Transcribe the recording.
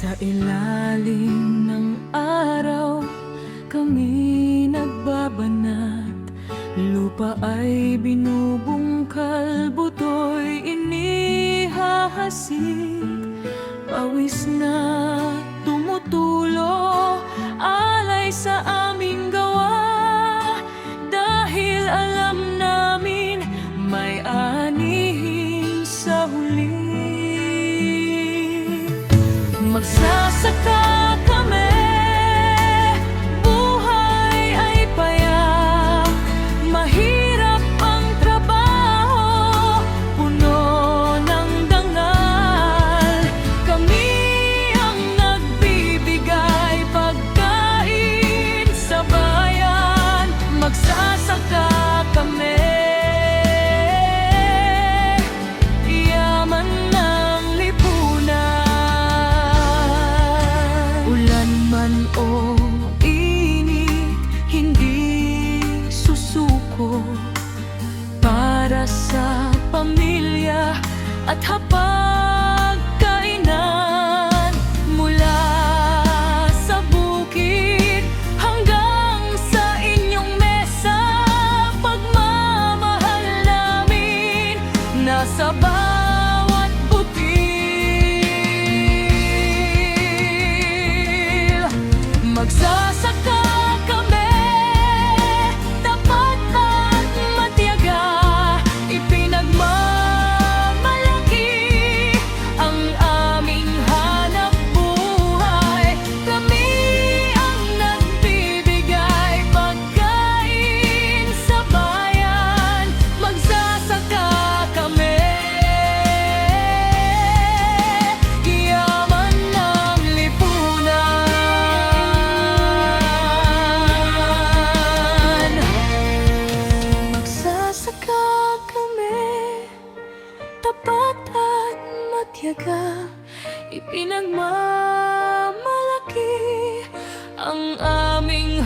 Sa ilalim ng araw kami nagbabanat, lupa ay binubungkal, butoy inihahasik, pawis na tumutulo, alay sa aming gawa, dahil alam namin may anihin sa huli. Magsasaka kami, buhay ay payak, mahirap ang trabaho, puno ng dangal. Kami ang nagbibigay pagkain sa bayan, magsasaka kami. O init, hindi susuko, para sa pamilya at hapagkainan. Mula sa bukid hanggang sa inyong mesa, pagmamahal namin nasa bawat butil. Magsasaka kami, tapat at matiyaga, ipinagmamalaki ang aming hanapbuhay. Kami ang nagbibigay pagkain sa bayan, magsasaka kami. Yaman ng lipunan, tapat at matiyaga, ipinagmamalaki ang aming